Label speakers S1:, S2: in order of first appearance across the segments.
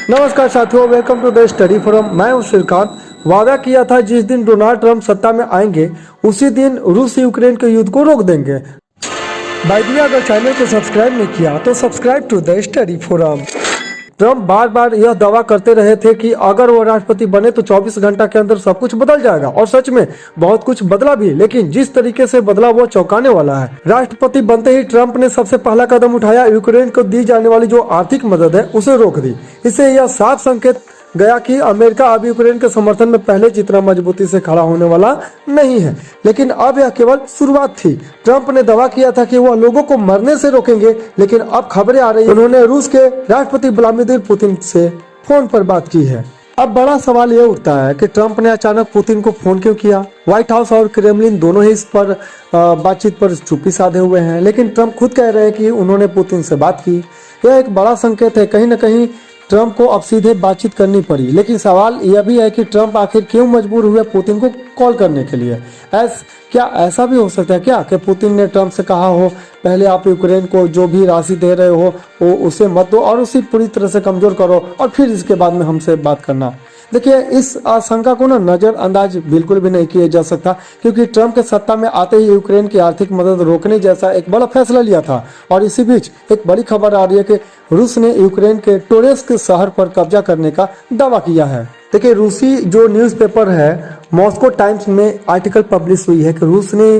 S1: नमस्कार साथियों, welcome to the study forum. मैं हूं श्रीकांत। वादा किया था जिस दिन डोनाल्ड ट्रंप सत्ता में आएंगे उसी दिन रूस यूक्रेन के युद्ध को रोक देंगे। बाय द वे, अगर चैनल को सब्सक्राइब नहीं किया तो subscribe to the study forum. Trump बार बार यह दावा करते रहे थे कि अगर वो राष्ट्रपति बने तो 24 घंटा के अंदर सब कुछ बदल जाएगा, और सच में बहुत कुछ बदला भी। लेकिन जिस तरीके से बदला वो चौंकाने वाला है। राष्ट्रपति बनते ही ट्रंप ने सबसे पहला कदम उठाया, यूक्रेन को दी जाने वाली जो आर्थिक मदद है उसे रोक दी। इससे यह साफ संकेत गया कि अमेरिका अब यूक्रेन के समर्थन में पहले जितना मजबूती से खड़ा होने वाला नहीं है। लेकिन अब यह केवल शुरुआत थी। ट्रंप ने दावा किया था कि वह लोगों को मरने से रोकेंगे, लेकिन अब खबरें आ रही हैं उन्होंने रूस के राष्ट्रपति व्लादिमीर पुतिन से फोन पर बात की है। अब बड़ा सवाल यह उठता है कि ट्रंप ने अचानक पुतिन को फोन क्यों किया। व्हाइट हाउस और क्रेमलिन दोनों ही इस पर बातचीत पर चुप्पी साधे हुए हैं, लेकिन ट्रंप खुद कह रहे हैं कि उन्होंने पुतिन से बात की। यह एक बड़ा संकेत है। कहीं न कहीं ट्रंप को अब सीधे बातचीत करनी पड़ी। लेकिन सवाल यह भी है कि ट्रंप आखिर क्यों मजबूर हुए पुतिन को कॉल करने के लिए। क्या ऐसा भी हो सकता है क्या कि पुतिन ने ट्रंप से कहा हो, पहले आप यूक्रेन को जो भी राशि दे रहे हो वो उसे मत दो और उसे पूरी तरह से कमजोर करो, और फिर इसके बाद में हमसे बात करना। देखिए, इस आशंका को ना नजरअंदाज बिल्कुल भी नहीं किया जा सकता, क्योंकि ट्रंप के सत्ता में आते ही यूक्रेन की आर्थिक मदद रोकने जैसा एक बड़ा फैसला लिया था। और इसी बीच एक बड़ी खबर आ रही है कि रूस ने यूक्रेन के टोरेस्क शहर पर कब्जा करने का दावा किया है। देखिए, रूसी जो न्यूज़पेपर है मॉस्को टाइम्स में आर्टिकल पब्लिश हुई है कि रूस ने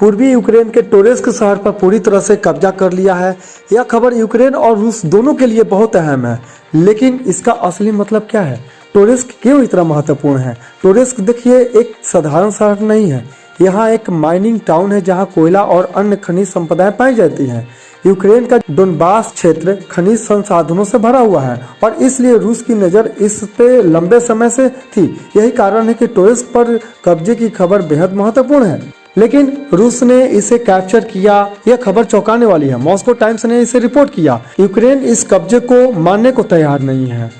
S1: पूर्वी यूक्रेन के टोरेस्क शहर पर पूरी तरह से कब्जा कर लिया है। यह खबर यूक्रेन और रूस दोनों के लिए बहुत अहम है। लेकिन इसका असली मतलब क्या है? टोरेस्क क्यों इतना महत्वपूर्ण है? टोरेस्क देखिए एक साधारण शहर नहीं है। यहाँ एक माइनिंग टाउन है जहाँ कोयला और अन्य खनिज संपदाएं पाई जाती हैं। यूक्रेन का डोनबास क्षेत्र खनिज संसाधनों से भरा हुआ है और इसलिए रूस की नज़र इस पे लंबे समय से थी। यही कारण है कि टोरेस्क पर कब्जे की खबर बेहद महत्वपूर्ण है। लेकिन रूस ने इसे कैप्चर किया। यह खबर चौंकाने वाली है। मॉस्को टाइम्स ने इसे रिपोर्ट किया। यूक्रेन इस कब्जे को मानने को तैयार नहीं है।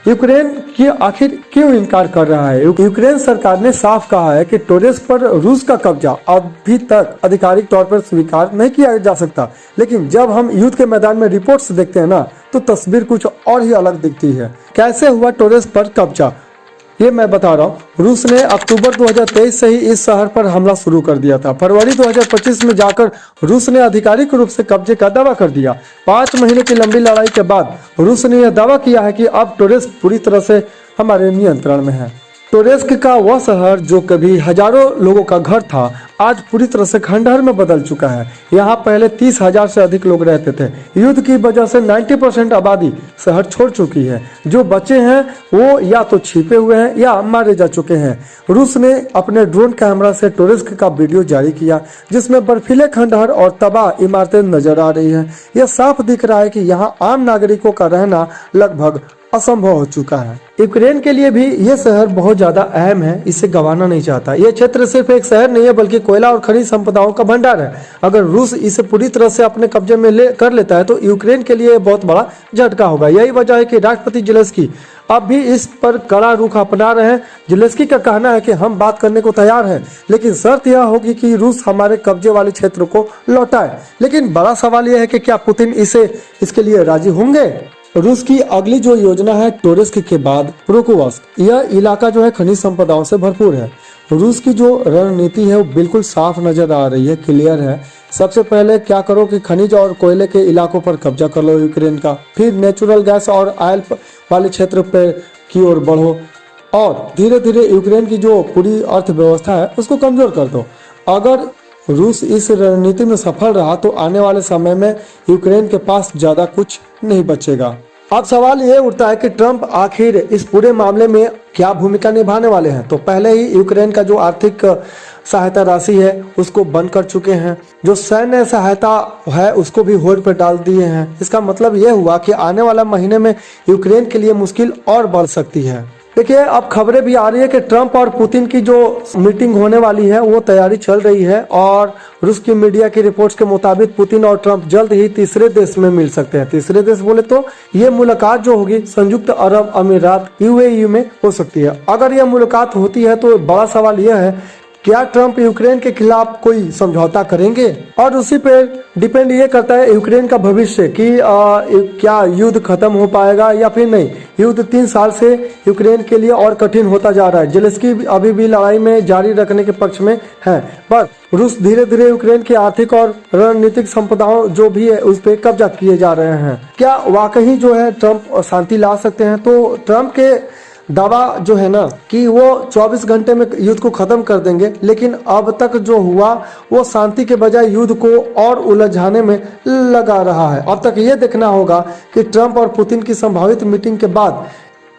S1: यूक्रेन की आखिर क्यों इनकार कर रहा है? यूक्रेन सरकार ने साफ कहा है कि टोरेस्क पर रूस का कब्जा अभी तक आधिकारिक तौर पर स्वीकार नहीं किया जा सकता। लेकिन जब हम युद्ध के मैदान में रिपोर्ट्स देखते हैं ना, तो तस्वीर कुछ और ही अलग दिखती है। कैसे हुआ टोरेस्क पर कब्जा, ये मैं बता रहा हूँ। रूस ने अक्टूबर 2023 से ही इस शहर पर हमला शुरू कर दिया था। फरवरी 2025 में जाकर रूस ने आधिकारिक रूप से कब्जे का दावा कर दिया। 5 महीने की लंबी लड़ाई के बाद रूस ने यह दावा किया है कि अब टोरेस्क पूरी तरह से हमारे नियंत्रण में है। टोरेस्क का वह शहर जो कभी हजारों लोगों का घर था, आज पूरी तरह से खंडहर में बदल चुका है। यहाँ पहले 30,000 से अधिक लोग रहते थे। युद्ध की वजह से 90% आबादी शहर छोड़ चुकी है। जो बचे हैं वो या तो छिपे हुए हैं या मारे जा चुके हैं। रूस ने अपने ड्रोन कैमरा से टोरेस्क का वीडियो जारी किया, जिसमें बर्फीले खंडहर और तबाह इमारतें नजर आ रही हैं। यह साफ दिख रहा है कि यहाँ आम नागरिकों का रहना लगभग असंभव हो चुका है। यूक्रेन के लिए भी यह शहर बहुत ज्यादा अहम है, इसे गंवाना नहीं चाहता। यह क्षेत्र सिर्फ एक शहर नहीं है, बल्कि कोयला और खनिज संपदाओं का भंडार है। अगर रूस इसे पूरी तरह से अपने कब्जे में कर लेता है तो यूक्रेन के लिए बहुत बड़ा झटका होगा। यही वजह है कि राष्ट्रपति ज़ेलेंस्की अब भी इस पर कड़ा रुख अपना रहे हैं। ज़ेलेंस्की का कहना है कि हम बात करने को तैयार हैं, लेकिन शर्त यह होगी कि रूस हमारे कब्जे वाले क्षेत्र को लौटाए। लेकिन बड़ा सवाल यह है कि क्या पुतिन इसके लिए राजी होंगे? रूस की अगली जो योजना है टोरेस्क के बाद प्रोकोवस्क, यह इलाका जो है खनिज संपदाओं से भरपूर है। रूस की जो रणनीति है वो बिल्कुल साफ नजर आ रही है, क्लियर है। सबसे पहले क्या करो कि खनिज और कोयले के इलाकों पर कब्जा कर लो यूक्रेन का, फिर नेचुरल गैस और ऑयल वाले क्षेत्र पे की ओर बढ़ो और धीरे धीरे यूक्रेन की जो पूरी अर्थव्यवस्था है उसको कमजोर कर दो। अगर रूस इस रणनीति में सफल रहा तो आने वाले समय में यूक्रेन के पास ज्यादा कुछ नहीं बचेगा। अब सवाल ये उठता है कि ट्रंप आखिर इस पूरे मामले में क्या भूमिका निभाने वाले हैं। तो पहले ही यूक्रेन का जो आर्थिक सहायता राशि है उसको बंद कर चुके हैं। जो सैन्य सहायता है उसको भी होड़ पर डाल दिए हैं। इसका मतलब यह हुआ कि आने वाला महीने में यूक्रेन के लिए मुश्किल और बढ़ सकती है। देखिए, अब खबरें भी आ रही है कि ट्रंप और पुतिन की जो मीटिंग होने वाली है वो तैयारी चल रही है, और रूस की मीडिया की रिपोर्ट्स के मुताबिक पुतिन और ट्रंप जल्द ही तीसरे देश में मिल सकते हैं। तीसरे देश बोले तो ये मुलाकात जो होगी संयुक्त अरब अमीरात यूएई में हो सकती है। अगर यह मुलाकात होती है तो बड़ा सवाल यह है क्या ट्रंप यूक्रेन के खिलाफ कोई समझौता करेंगे? और उसी पे डिपेंड ये करता है यूक्रेन का भविष्य कि क्या युद्ध खत्म हो पाएगा या फिर नहीं। युद्ध 3 साल से यूक्रेन के लिए और कठिन होता जा रहा है। जेलेंस्की अभी भी लड़ाई में जारी रखने के पक्ष में है, पर रूस धीरे धीरे यूक्रेन की आर्थिक और रणनीतिक संपदाओं जो भी है उस पर कब्जा किए जा रहे हैं। क्या वाकई जो है ट्रंप शांति ला सकते हैं? तो ट्रंप के दावा जो है ना कि वो 24 घंटे में युद्ध को खत्म कर देंगे, लेकिन अब तक जो हुआ वो शांति के बजाय युद्ध को और उलझाने में लगा रहा है। अब तक ये देखना होगा कि ट्रंप और पुतिन की संभावित मीटिंग के बाद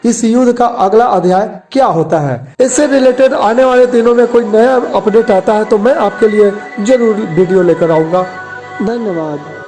S1: इस युद्ध का अगला अध्याय क्या होता है। इससे रिलेटेड आने वाले दिनों में कोई नया अपडेट आता है तो मैं आपके लिए जरूर वीडियो लेकर आऊंगा। धन्यवाद।